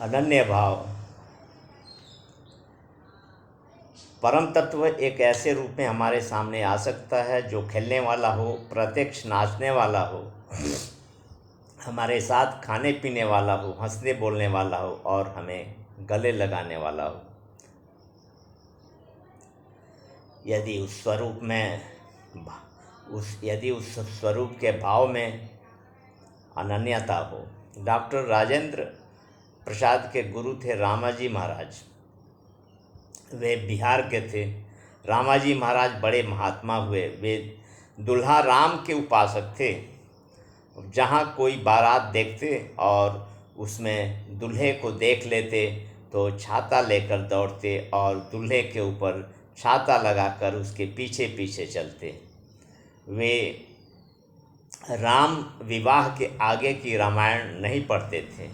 अनन्य भाव। परम तत्व एक ऐसे रूप में हमारे सामने आ सकता है जो खेलने वाला हो, प्रत्यक्ष नाचने वाला हो, हमारे साथ खाने पीने वाला हो, हंसने बोलने वाला हो और हमें गले लगाने वाला हो। यदि उस स्वरूप के भाव में अनन्यता हो। डॉक्टर राजेंद्र प्रसाद के गुरु थे रामाजी महाराज। वे बिहार के थे। रामाजी महाराज बड़े महात्मा हुए। वे दुल्हा राम के उपासक थे। जहाँ कोई बारात देखते और उसमें दूल्हे को देख लेते तो छाता लेकर दौड़ते और दूल्हे के ऊपर छाता लगाकर उसके पीछे पीछे चलते। वे राम विवाह के आगे की रामायण नहीं पढ़ते थे।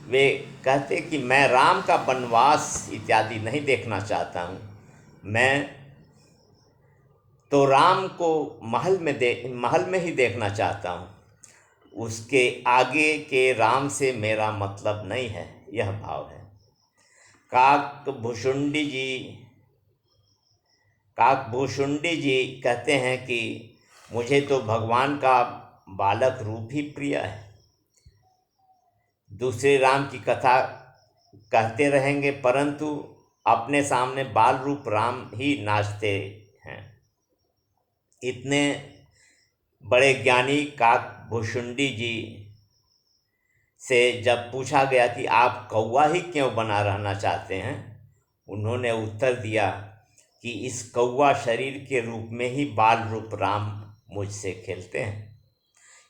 वे कहते कि मैं राम का वनवास इत्यादि नहीं देखना चाहता हूँ। मैं तो राम को महल में ही देखना चाहता हूँ। उसके आगे के राम से मेरा मतलब नहीं है। यह भाव है। काकभूषुंडी जी कहते हैं कि मुझे तो भगवान का बालक रूप ही प्रिय है। दूसरे राम की कथा कहते रहेंगे परंतु अपने सामने बाल रूप राम ही नाचते हैं। इतने बड़े ज्ञानी काकभूषुंडी जी से जब पूछा गया कि आप कौवा ही क्यों बना रहना चाहते हैं, उन्होंने उत्तर दिया कि इस कौवा शरीर के रूप में ही बाल रूप राम मुझसे खेलते हैं,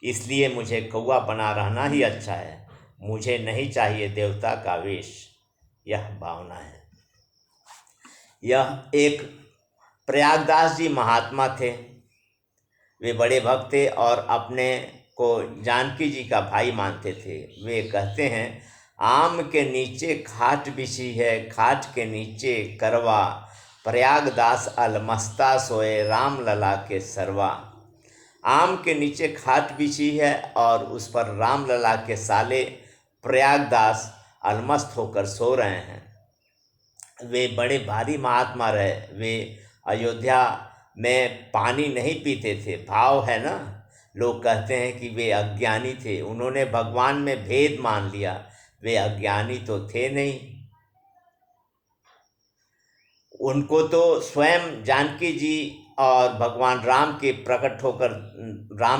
इसलिए मुझे कौवा बना रहना ही अच्छा है। मुझे नहीं चाहिए देवता का वेश। यह भावना है। यह एक प्रयागदास जी महात्मा थे। वे बड़े भक्त थे और अपने को जानकी जी का भाई मानते थे। वे कहते हैं, आम के नीचे खाट बिछी है, खाट के नीचे करवा, प्रयागदास अलमस्ता सोए, राम लला के सरवा। आम के नीचे खाट बिछी है और उस पर राम लला के साले प्रयागदास अलमस्त होकर सो रहे हैं। वे बड़े भारी महात्मा रहे। वे अयोध्या में पानी नहीं पीते थे। भाव है ना। लोग कहते हैं कि वे अज्ञानी थे। उन्होंने भगवान में भेद मान लिया। वे अज्ञानी तो थे नहीं। उनको तो स्वयं जानकी जी और भगवान राम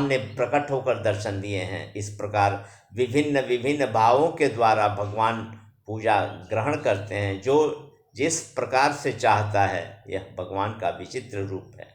ने प्रकट होकर दर्शन दिए हैं। इस प्रकार विभिन्न विभिन्न भावों के द्वारा भगवान पूजा ग्रहण करते हैं। जो जिस प्रकार से चाहता है, यह भगवान का विचित्र रूप है।